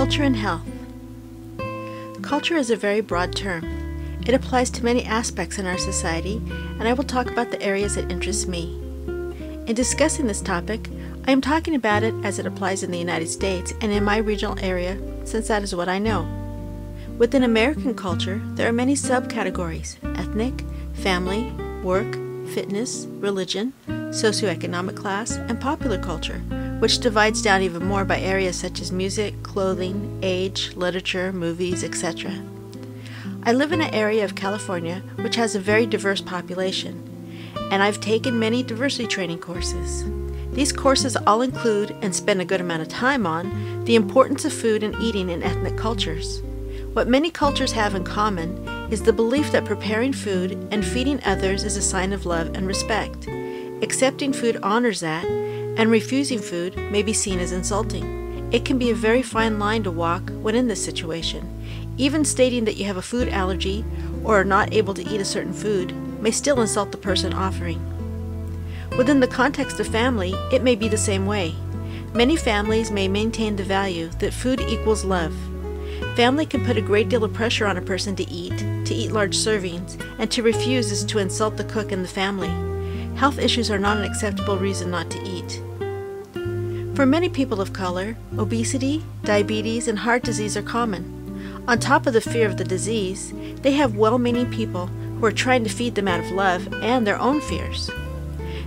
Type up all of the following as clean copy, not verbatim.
Culture and health. Culture is a very broad term. It applies to many aspects in our society, and I will talk about the areas that interest me. In discussing this topic, I am talking about it as it applies in the United States and in my regional area, since that is what I know. Within American culture, there are many subcategories: ethnic, family, work, fitness, religion, socioeconomic class, and popular culture, which divides down even more by areas such as music, clothing, age, literature, movies, etc. I live in an area of California which has a very diverse population, and I've taken many diversity training courses. These courses all include, and spend a good amount of time on, the importance of food and eating in ethnic cultures. What many cultures have in common is the belief that preparing food and feeding others is a sign of love and respect. Accepting food honors that, and refusing food may be seen as insulting. It can be a very fine line to walk when in this situation. Even stating that you have a food allergy or are not able to eat a certain food may still insult the person offering. Within the context of family, it may be the same way. Many families may maintain the value that food equals love. Family can put a great deal of pressure on a person to eat large servings, and to refuse is to insult the cook and the family. Health issues are not an acceptable reason not to eat. For many people of color, obesity, diabetes, and heart disease are common. On top of the fear of the disease, they have well-meaning people who are trying to feed them out of love and their own fears.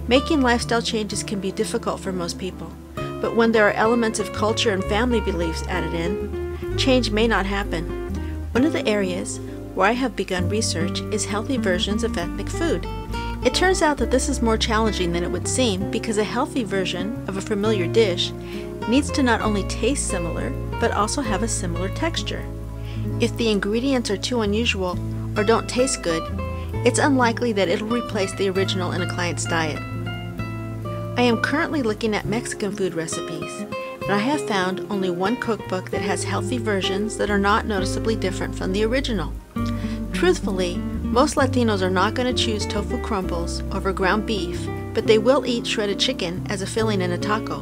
Making lifestyle changes can be difficult for most people, but when there are elements of culture and family beliefs added in, change may not happen. One of the areas where I have begun research is healthy versions of ethnic food. It turns out that this is more challenging than it would seem because a healthy version of a familiar dish needs to not only taste similar, but also have a similar texture. If the ingredients are too unusual or don't taste good, it's unlikely that it'll replace the original in a client's diet. I am currently looking at Mexican food recipes, and I have found only one cookbook that has healthy versions that are not noticeably different from the original. Truthfully, most Latinos are not going to choose tofu crumbles over ground beef, but they will eat shredded chicken as a filling in a taco.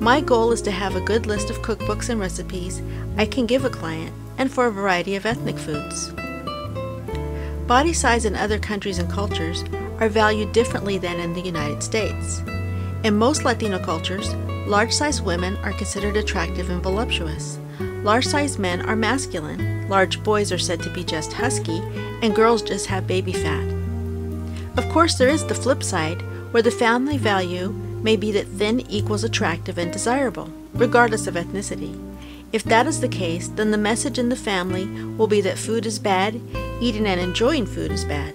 My goal is to have a good list of cookbooks and recipes I can give a client, and for a variety of ethnic foods. Body size in other countries and cultures are valued differently than in the United States. In most Latino cultures, large-sized women are considered attractive and voluptuous. Large-sized men are masculine, large boys are said to be just husky, and girls just have baby fat. Of course, there is the flip side, where the family value may be that thin equals attractive and desirable, regardless of ethnicity. If that is the case, then the message in the family will be that food is bad, eating and enjoying food is bad.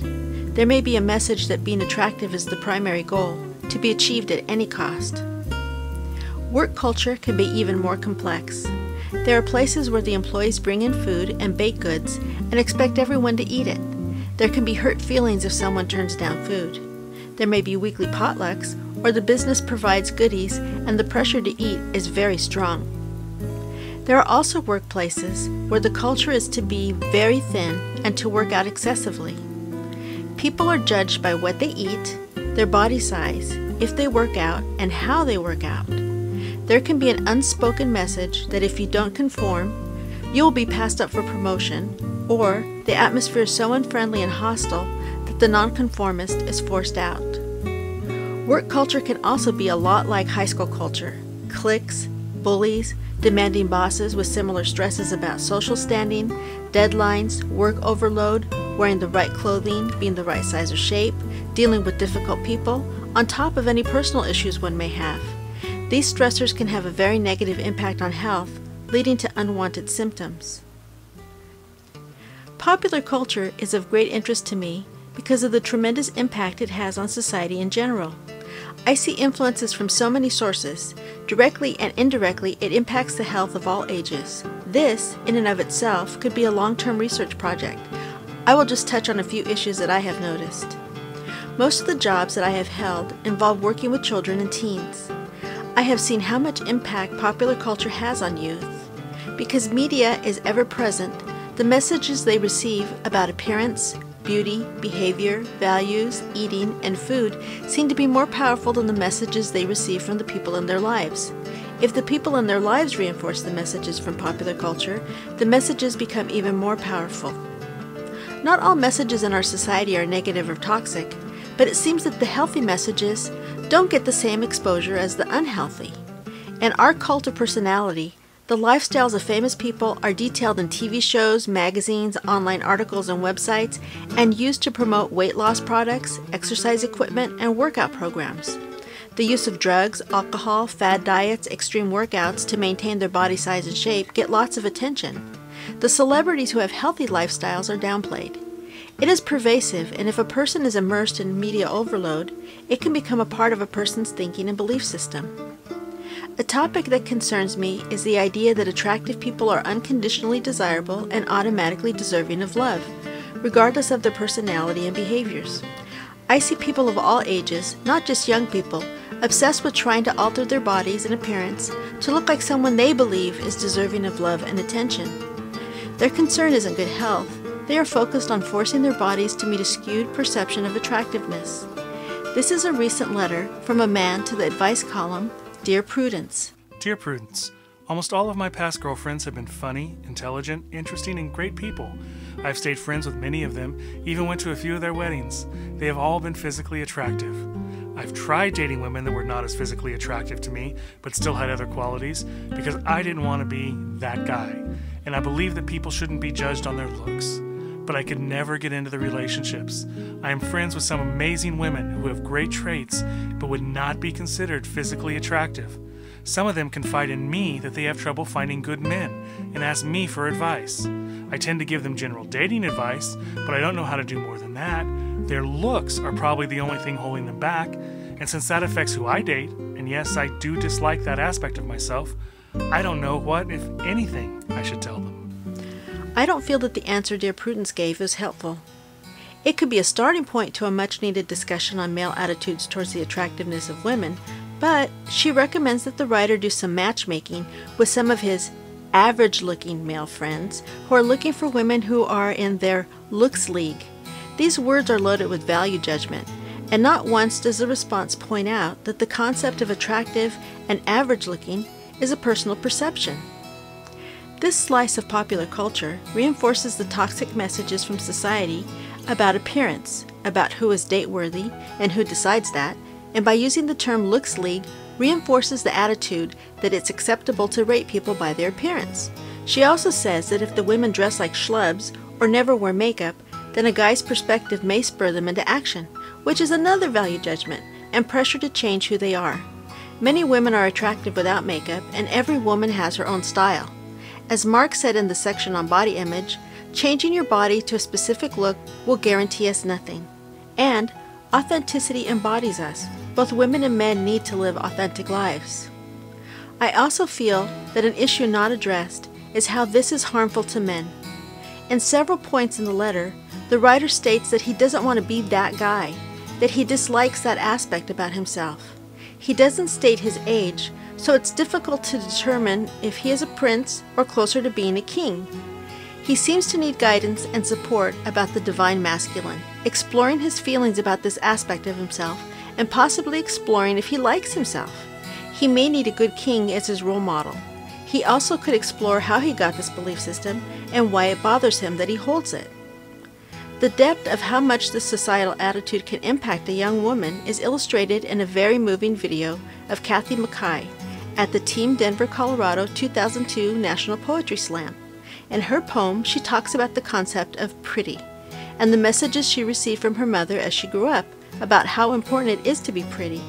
There may be a message that being attractive is the primary goal, to be achieved at any cost. Work culture can be even more complex. There are places where the employees bring in food and baked goods and expect everyone to eat it. There can be hurt feelings if someone turns down food. There may be weekly potlucks, or the business provides goodies and the pressure to eat is very strong. There are also workplaces where the culture is to be very thin and to work out excessively. People are judged by what they eat, their body size, if they work out, and how they work out. There can be an unspoken message that if you don't conform, you will be passed up for promotion, or the atmosphere is so unfriendly and hostile that the nonconformist is forced out. Work culture can also be a lot like high school culture: cliques, bullies, demanding bosses with similar stresses about social standing, deadlines, work overload, wearing the right clothing, being the right size or shape, dealing with difficult people, on top of any personal issues one may have. These stressors can have a very negative impact on health, leading to unwanted symptoms. Popular culture is of great interest to me because of the tremendous impact it has on society in general. I see influences from so many sources. Directly and indirectly, it impacts the health of all ages. This, in and of itself, could be a long-term research project. I will just touch on a few issues that I have noticed. Most of the jobs that I have held involve working with children and teens. I have seen how much impact popular culture has on youth. Because media is ever present, the messages they receive about appearance, beauty, behavior, values, eating, and food seem to be more powerful than the messages they receive from the people in their lives. If the people in their lives reinforce the messages from popular culture, the messages become even more powerful. Not all messages in our society are negative or toxic, but it seems that the healthy messages don't get the same exposure as the unhealthy. In our cult of personality, the lifestyles of famous people are detailed in TV shows, magazines, online articles, and websites, and used to promote weight loss products, exercise equipment, and workout programs. The use of drugs, alcohol, fad diets, extreme workouts to maintain their body size and shape get lots of attention. The celebrities who have healthy lifestyles are downplayed. It is pervasive, and if a person is immersed in media overload, it can become a part of a person's thinking and belief system. A topic that concerns me is the idea that attractive people are unconditionally desirable and automatically deserving of love, regardless of their personality and behaviors. I see people of all ages, not just young people, obsessed with trying to alter their bodies and appearance to look like someone they believe is deserving of love and attention. Their concern isn't good health. They are focused on forcing their bodies to meet a skewed perception of attractiveness. This is a recent letter from a man to the advice column, Dear Prudence. Dear Prudence, almost all of my past girlfriends have been funny, intelligent, interesting, and great people. I've stayed friends with many of them, even went to a few of their weddings. They have all been physically attractive. I've tried dating women that were not as physically attractive to me, but still had other qualities, because I didn't want to be that guy. And I believe that people shouldn't be judged on their looks. But I could never get into the relationships. I am friends with some amazing women who have great traits, but would not be considered physically attractive. Some of them confide in me that they have trouble finding good men, and ask me for advice. I tend to give them general dating advice, but I don't know how to do more than that. Their looks are probably the only thing holding them back, and since that affects who I date, and yes, I do dislike that aspect of myself, I don't know what, if anything, I should tell them. I don't feel that the answer Dear Prudence gave is helpful. It could be a starting point to a much-needed discussion on male attitudes towards the attractiveness of women, but she recommends that the writer do some matchmaking with some of his average-looking male friends who are looking for women who are in their looks league. These words are loaded with value judgment, and not once does the response point out that the concept of attractive and average-looking is a personal perception. This slice of popular culture reinforces the toxic messages from society about appearance, about who is date-worthy and who decides that, and by using the term looks league, reinforces the attitude that it's acceptable to rate people by their appearance. She also says that if the women dress like schlubs or never wear makeup, then a guy's perspective may spur them into action, which is another value judgment and pressure to change who they are. Many women are attractive without makeup, and every woman has her own style. As Mark said in the section on body image, changing your body to a specific look will guarantee us nothing. And authenticity embodies us. Both women and men need to live authentic lives. I also feel that an issue not addressed is how this is harmful to men. In several points in the letter, the writer states that he doesn't want to be that guy, that he dislikes that aspect about himself. He doesn't state his age, so it's difficult to determine if he is a prince or closer to being a king. He seems to need guidance and support about the divine masculine, exploring his feelings about this aspect of himself, and possibly exploring if he likes himself. He may need a good king as his role model. He also could explore how he got this belief system and why it bothers him that he holds it. The depth of how much this societal attitude can impact a young woman is illustrated in a very moving video of Katie Makkai at the Team Denver, Colorado 2002 National Poetry Slam. In her poem, she talks about the concept of pretty and the messages she received from her mother as she grew up about how important it is to be pretty.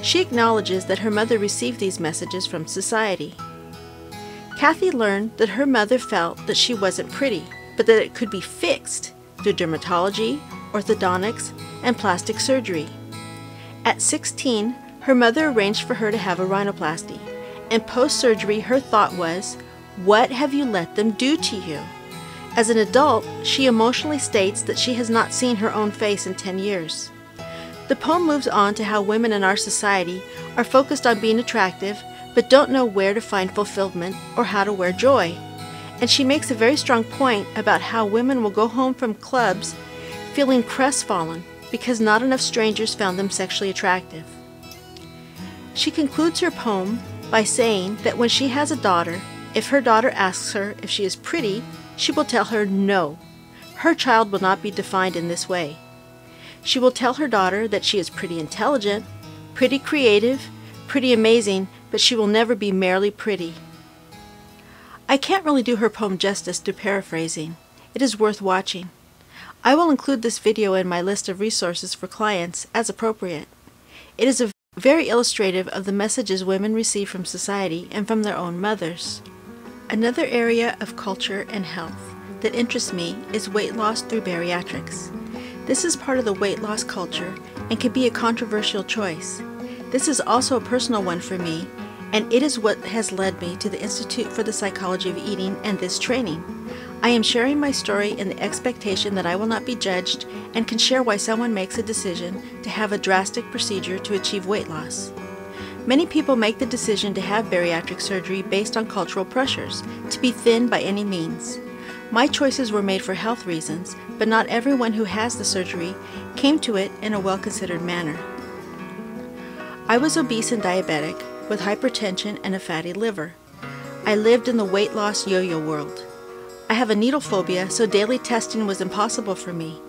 She acknowledges that her mother received these messages from society. Katie learned that her mother felt that she wasn't pretty, but that it could be fixed through dermatology, orthodontics, and plastic surgery. At 16, her mother arranged for her to have a rhinoplasty, and post-surgery her thought was, "What have you let them do to you?" As an adult, she emotionally states that she has not seen her own face in 10 years. The poem moves on to how women in our society are focused on being attractive, but don't know where to find fulfillment or how to wear joy. And she makes a very strong point about how women will go home from clubs feeling crestfallen because not enough strangers found them sexually attractive. She concludes her poem by saying that when she has a daughter, if her daughter asks her if she is pretty, she will tell her no. Her child will not be defined in this way. She will tell her daughter that she is pretty intelligent, pretty creative, pretty amazing, but she will never be merely pretty. I can't really do her poem justice through paraphrasing. It is worth watching. I will include this video in my list of resources for clients as appropriate. It is very illustrative of the messages women receive from society and from their own mothers. Another area of culture and health that interests me is weight loss through bariatrics. This is part of the weight loss culture and can be a controversial choice. This is also a personal one for me, and it is what has led me to the Institute for the Psychology of Eating and this training. I am sharing my story in the expectation that I will not be judged and can share why someone makes a decision to have a drastic procedure to achieve weight loss. Many people make the decision to have bariatric surgery based on cultural pressures, to be thin by any means. My choices were made for health reasons, but not everyone who has the surgery came to it in a well-considered manner. I was obese and diabetic, with hypertension and a fatty liver. I lived in the weight loss yo-yo world. I have a needle phobia, so daily testing was impossible for me.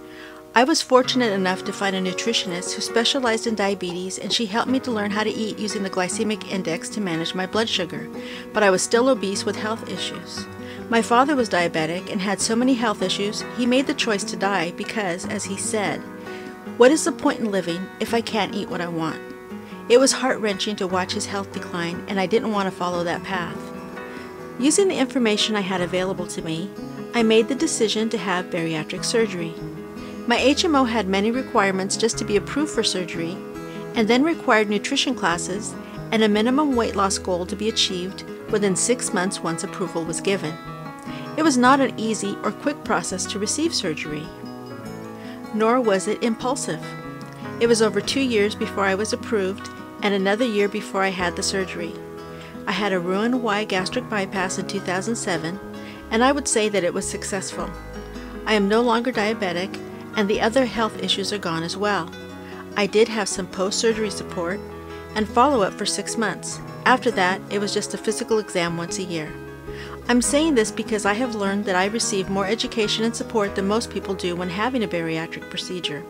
I was fortunate enough to find a nutritionist who specialized in diabetes, and she helped me to learn how to eat using the glycemic index to manage my blood sugar, but I was still obese with health issues. My father was diabetic and had so many health issues, he made the choice to die because, as he said, "What is the point in living if I can't eat what I want?" It was heart-wrenching to watch his health decline, and I didn't want to follow that path. Using the information I had available to me, I made the decision to have bariatric surgery. My HMO had many requirements just to be approved for surgery, and then required nutrition classes and a minimum weight loss goal to be achieved within 6 months once approval was given. It was not an easy or quick process to receive surgery, nor was it impulsive. It was over 2 years before I was approved and another year before I had the surgery. I had a Roux-en-Y gastric bypass in 2007, and I would say that it was successful. I am no longer diabetic, and the other health issues are gone as well. I did have some post-surgery support and follow-up for 6 months. After that, it was just a physical exam once a year. I'm saying this because I have learned that I receive more education and support than most people do when having a bariatric procedure.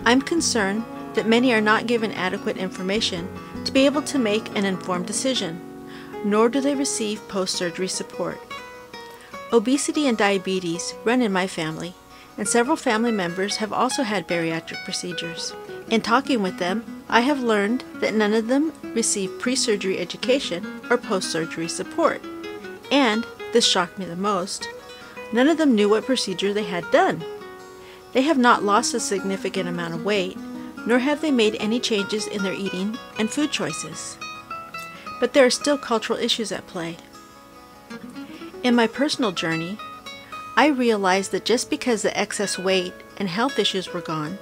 I'm concerned that many are not given adequate information to be able to make an informed decision, nor do they receive post-surgery support. Obesity and diabetes run in my family, and several family members have also had bariatric procedures. In talking with them, I have learned that none of them receive pre-surgery education or post-surgery support. And, this shocked me the most, none of them knew what procedure they had done. They have not lost a significant amount of weight, nor have they made any changes in their eating and food choices. But there are still cultural issues at play. In my personal journey, I realized that just because the excess weight and health issues were gone,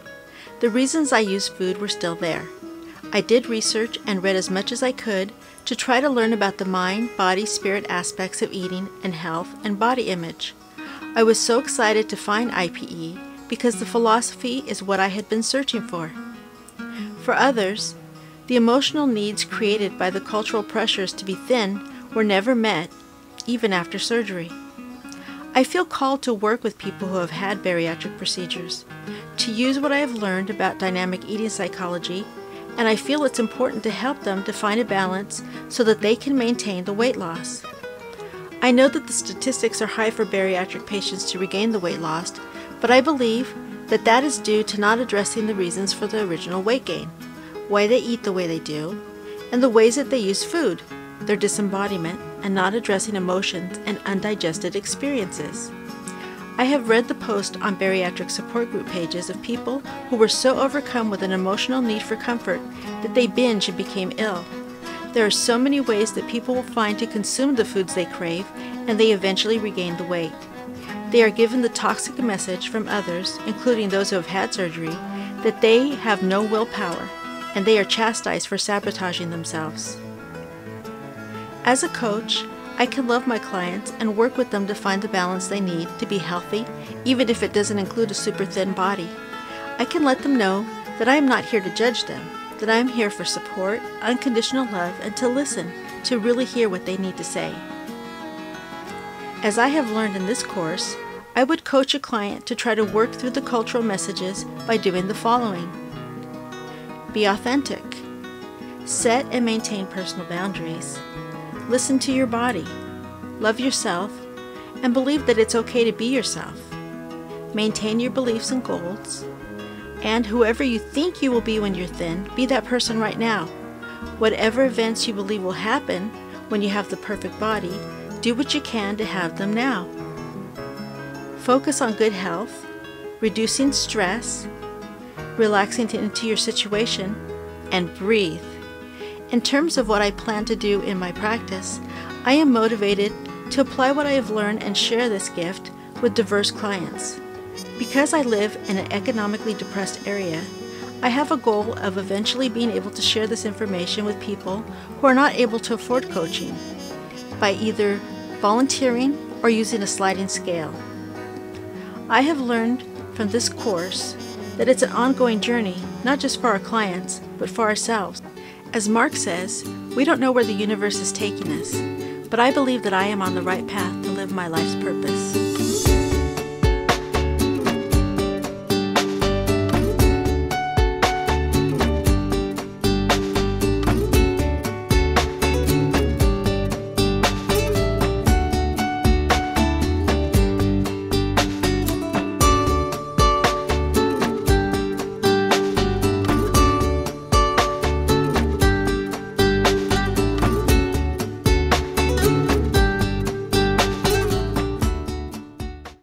the reasons I used food were still there. I did research and read as much as I could to try to learn about the mind, body, spirit aspects of eating and health and body image. I was so excited to find IPE because the philosophy is what I had been searching for. For others, the emotional needs created by the cultural pressures to be thin were never met, even after surgery. I feel called to work with people who have had bariatric procedures, to use what I have learned about dynamic eating psychology, and I feel it's important to help them to find a balance so that they can maintain the weight loss. I know that the statistics are high for bariatric patients to regain the weight lost, but I believe that that is due to not addressing the reasons for the original weight gain, why they eat the way they do, and the ways that they use food, their disembodiment, and not addressing emotions and undigested experiences. I have read the post on bariatric support group pages of people who were so overcome with an emotional need for comfort that they binged and became ill. There are so many ways that people will find to consume the foods they crave, and they eventually regain the weight. They are given the toxic message from others, including those who have had surgery, that they have no willpower, and they are chastised for sabotaging themselves. As a coach, I can love my clients and work with them to find the balance they need to be healthy, even if it doesn't include a super thin body. I can let them know that I am not here to judge them, that I am here for support, unconditional love, and to listen, to really hear what they need to say. As I have learned in this course, I would coach a client to try to work through the cultural messages by doing the following. Be authentic. Set and maintain personal boundaries. Listen to your body. Love yourself, and believe that it's okay to be yourself. Maintain your beliefs and goals. And whoever you think you will be when you're thin, be that person right now. Whatever events you believe will happen when you have the perfect body, do what you can to have them now. Focus on good health, reducing stress, relaxing into your situation, and breathe. In terms of what I plan to do in my practice, I am motivated to apply what I have learned and share this gift with diverse clients. Because I live in an economically depressed area, I have a goal of eventually being able to share this information with people who are not able to afford coaching by either volunteering or using a sliding scale. I have learned from this course that it's an ongoing journey, not just for our clients, but for ourselves. As Mark says, we don't know where the universe is taking us, but I believe that I am on the right path to live my life's purpose.